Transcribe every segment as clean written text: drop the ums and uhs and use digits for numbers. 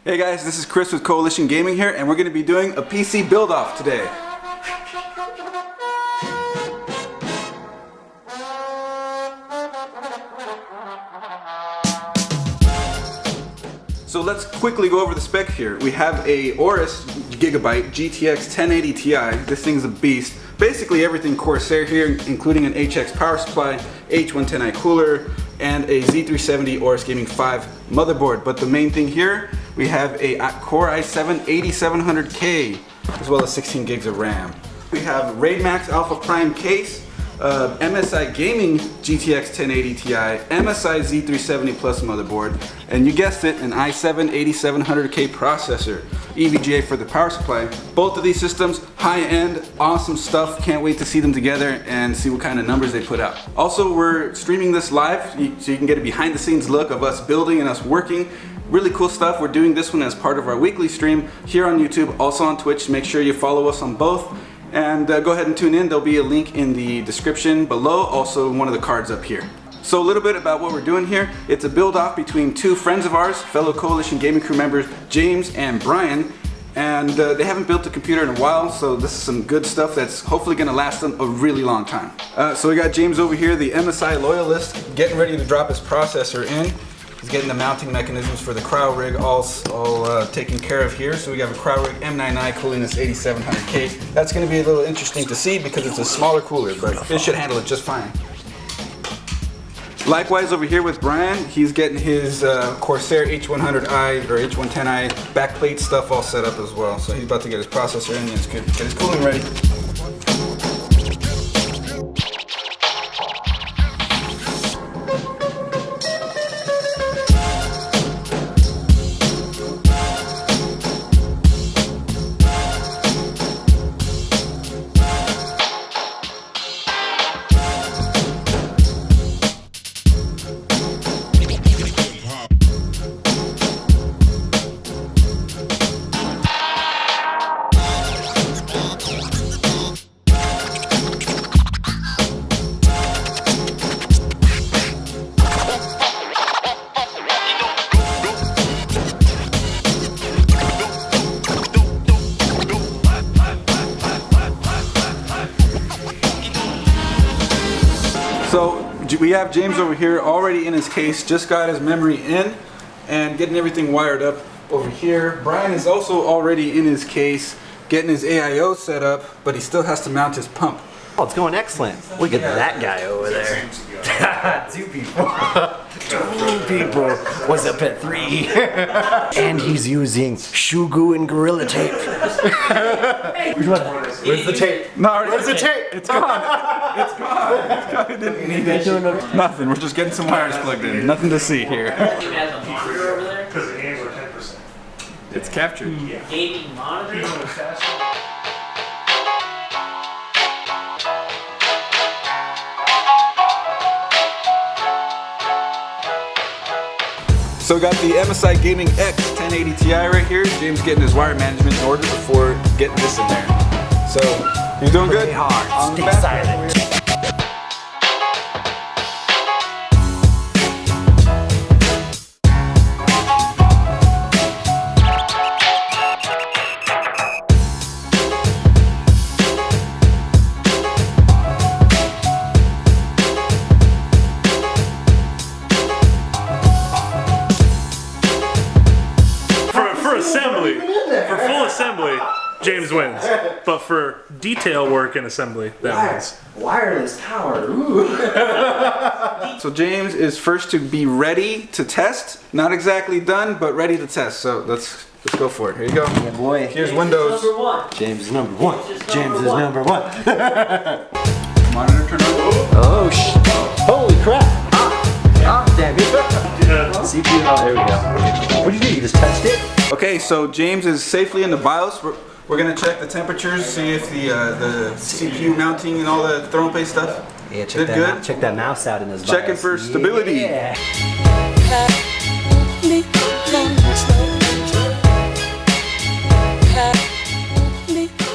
Hey guys, this is Chris with Coalition Gaming here, and we're going to be doing a PC build-off today. So let's quickly go over the spec here. We have a Aorus Gigabyte GTX 1080 Ti. This thing's a beast. Basically everything Corsair here, including an HX power supply, H110i cooler, and a Z370 Aorus Gaming 5 motherboard. But the main thing here, we have a Core i7 8700K, as well as 16 gigs of RAM. We have Raid Max Alpha Prime case, MSI Gaming GTX 1080 Ti, MSI Z370 Plus motherboard, and you guessed it, an i7 8700K processor, EVGA for the power supply. Both of these systems, high-end, awesome stuff. Can't wait to see them together and see what kind of numbers they put out. Also, we're streaming this live, so you can get a behind-the-scenes look of us building and us working. Really cool stuff. We're doing this one as part of our weekly stream here on YouTube, also on Twitch. Make sure you follow us on both. And go ahead and tune in. There'll be a link in the description below, also one of the cards up here. So a little bit about what we're doing here. It's a build-off between two friends of ours, fellow Coalition Gaming crew members, James and Brian. And they haven't built a computer in a while, so this is some good stuff that's hopefully gonna last them a really long time. So we got James over here, the MSI loyalist, getting ready to drop his processor in. He's getting the mounting mechanisms for the cryo rig all taken care of here. So we have a cryo rig M9i cooling this 8700K. That's going to be a little interesting to see because it's a smaller cooler, but it should handle it just fine. Likewise over here with Brian, he's getting his Corsair H100i or H110i backplate stuff all set up as well. So he's about to get his processor in and it's good. Get his cooling ready. So we have James over here already in his case, just got his memory in and getting everything wired up over here. Brian is also already in his case, getting his AIO set up, but he still has to mount his pump. Oh, it's going excellent. Look at that guy over there. Two people. Two people was up at 3. And he's using Shugu and Gorilla Tape. Where's the tape? No, where's the tape? It's gone. It's gone. It's gone. It didn't need it. Nothing. We're just getting some wires plugged in. Nothing to see here. Because the games are 10%. It's captured. Gaming monitor. So we got the MSI Gaming X 1080 Ti right here. James getting his wire management in order before getting this in there. So you're doing good. Pretty hard. On Stay the back silent. For full assembly, James wins. But for detail work and assembly, that wins. Wireless power. Ooh. So James is first to be ready to test. Not exactly done, but ready to test. So let's go for it. Here you go. Yeah, boy. Here's Windows. James is number 1. James is number 1. Monitor turn on. Oh, holy crap. Damn it. CPU, oh, there we go. What do you do? You just test it? Okay, so James is safely in the BIOS. We're gonna check the temperatures, see if the CPU mounting and all the thermal paste stuff Yeah, did good. Check that mouse out in his Checking BIOS. for stability. Yeah.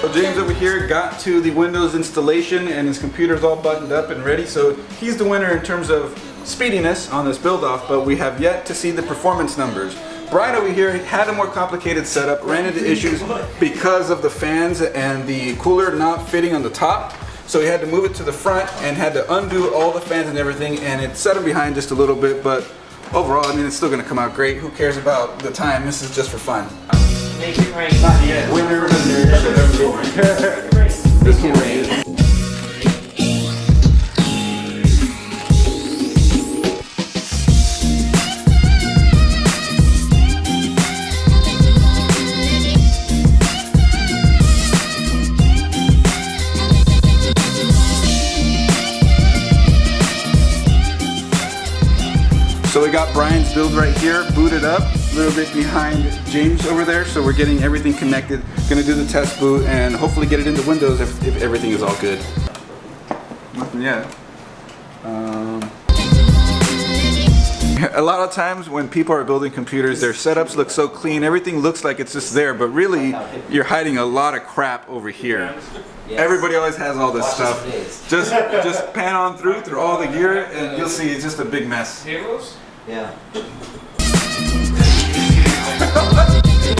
So James over here got to the Windows installation and his computer's all buttoned up and ready. So he's the winner in terms of speediness on this build off, but we have yet to see the performance numbers. Brian over here had a more complicated setup, ran into issues because of the fans and the cooler not fitting on the top. So he had to move it to the front and had to undo all the fans and everything, and it set him behind just a little bit, but overall, I mean, it's still gonna come out great. Who cares about the time? This is just for fun. Make it rain. Not yet. Winner. Make it rain. So we got Brian's build right here, booted up, a little bit behind James over there. So we're getting everything connected. Gonna do the test boot and hopefully get it into Windows if everything is all good. Nothing yet. A lot of times when people are building computers, their setups look so clean, everything looks like it's just there, but really you're hiding a lot of crap over here. Yes. Everybody always has all this stuff. Just pan on through all the gear and you'll see it's just a big mess. Yeah.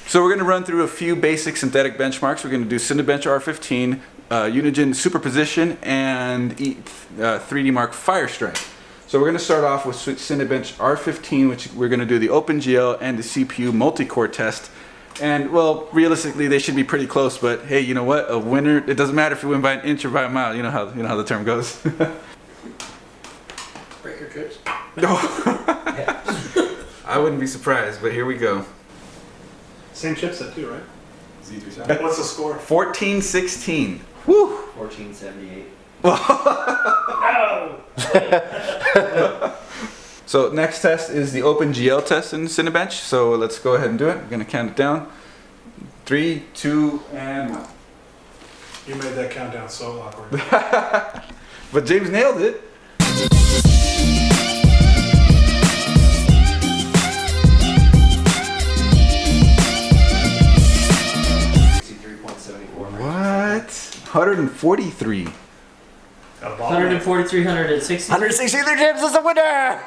So we're going to run through a few basic synthetic benchmarks. We're going to do Cinebench R15, Unigine Superposition, and 3D Mark Firestrike. So we're going to start off with Cinebench R15, which we're going to do the OpenGL and the CPU multi-core test. And well, realistically, they should be pretty close. But hey, you know what? A winner. It doesn't matter if you win by an inch or by a mile. You know how the term goes. Breaker trips. No. I wouldn't be surprised. But here we go. Same chipset too, right? Z37. What's the score? 1416. Woo. 1478. No! So next test is the OpenGL test in Cinebench. So let's go ahead and do it. I'm gonna count it down. 3, 2, and 1. You made that countdown so awkward. But James nailed it. What? 143. 143, 160. 163 James is the winner!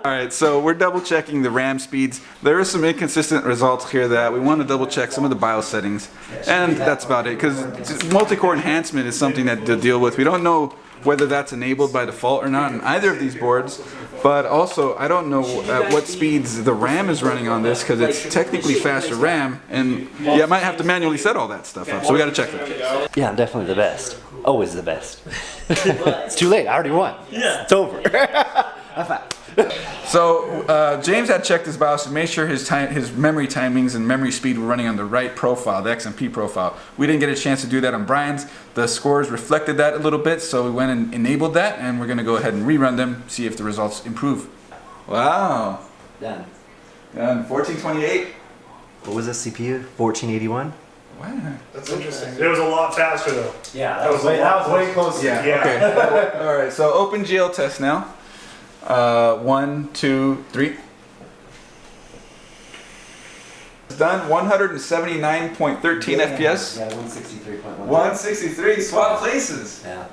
Alright, so we're double checking the RAM speeds. There are some inconsistent results here that we want to double check some of the BIOS settings. And that's about it, because multi-core enhancement is something that to deal with. We don't know whether that's enabled by default or not on either of these boards. But also, I don't know at what speeds the RAM is running on this, because it's technically faster RAM. And yeah, I might have to manually set all that stuff up, so we got to check that. Yeah, I'm definitely the best. Always the best. It's too late. I already won. Yeah. It's over. High five. So James had checked his BIOS and made sure his memory timings and memory speed were running on the right profile, the XMP profile. We didn't get a chance to do that on Brian's. The scores reflected that a little bit, so we went and enabled that, and we're going to go ahead and rerun them, see if the results improve. Wow. Done. Done. 1428. What was this CPU? 1481? Wow. That's interesting. It was a lot faster though. Yeah, That was way closer. Yeah. Yeah. Okay. All right. So OpenGL test now. 1, 2, 3. It's done. 179.13 FPS. Yeah, 163.1. 163. Swap places. Yeah.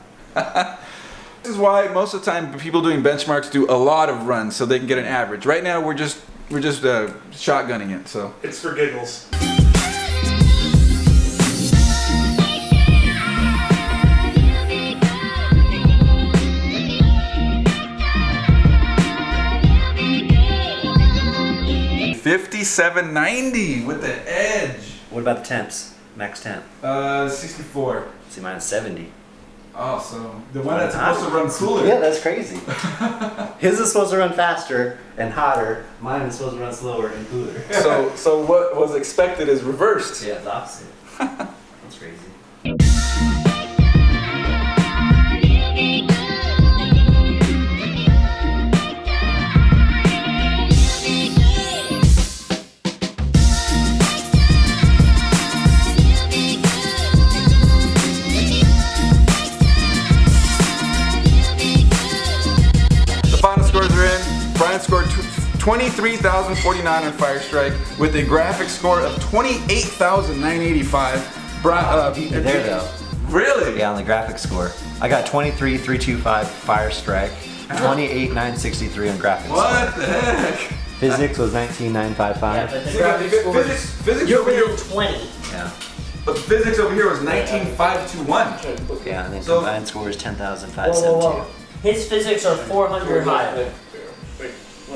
This is why most of the time people doing benchmarks do a lot of runs so they can get an average. Right now we're just shotgunning it. So It's for giggles. $57.90 with the edge. What about the temps? Max temp? 64. See, mine's 70. Oh, so the one that's supposed to run cooler. Yeah, that's crazy. His is supposed to run faster and hotter. Mine is supposed to run slower and cooler. So what was expected is reversed. Yeah, it's opposite. That's crazy. Brian scored 23,049 on Firestrike with a graphics score of 28,985. You're there though. Really? Yeah, on the graphics score. I got 23,325 Firestrike, 28,963 on graphics What score. the heck? Physics was 19,955. Yeah, but the graphics scores. Physics You're over here, within 20. Yeah. but physics over here was 19,521. Yeah, and then So- combined score is Whoa, 10,572. His physics are 400 higher.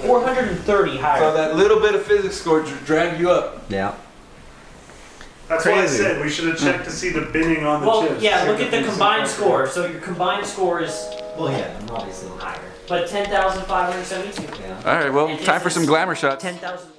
430 higher. So that little bit of physics score dragged you up. Yeah. That's why I Crazy. said we should have checked to see the binning on the Well, chips. yeah, See look if at the it's combined something. score. So your combined score is Well, yeah, I'm obviously higher, but 10,572. Yeah. All right, well, And time his for some is glamour shots. 10,000.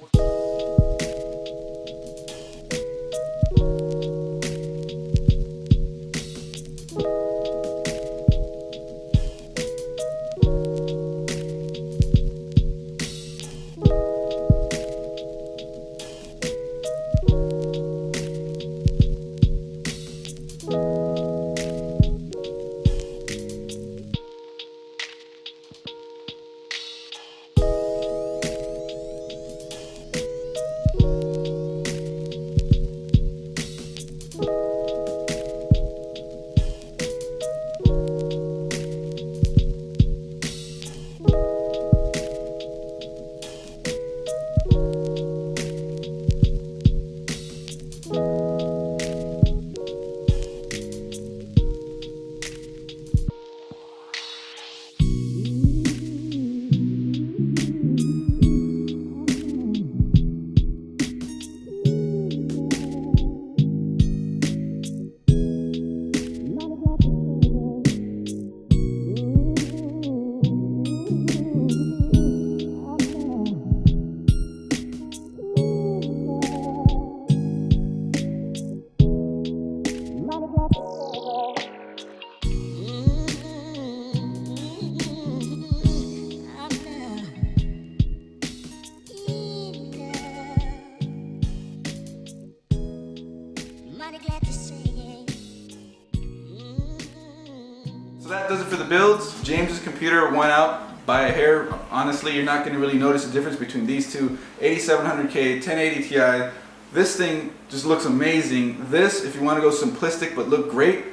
So that does it for the builds. James's computer went out by a hair. Honestly, you're not going to really notice the difference between these two. 8700K, 1080 Ti. This thing just looks amazing. This, if you want to go simplistic but look great,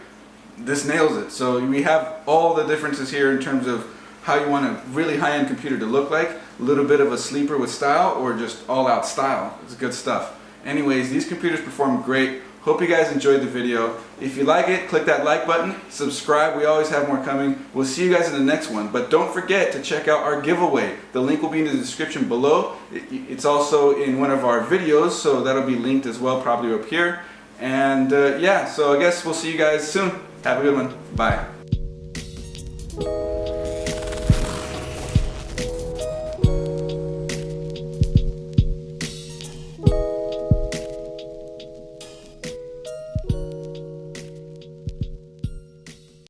this nails it. So we have all the differences here in terms of how you want a really high-end computer to look like. A little bit of a sleeper with style or just all-out style. It's good stuff. Anyways, these computers perform great. Hope you guys enjoyed the video. If you like it, click that like button, subscribe, we always have more coming. We'll see you guys in the next one, but don't forget to check out our giveaway. The link will be in the description below. It's also in one of our videos, so that'll be linked as well, probably up here. And yeah, so I guess we'll see you guys soon. Have a good one. Bye.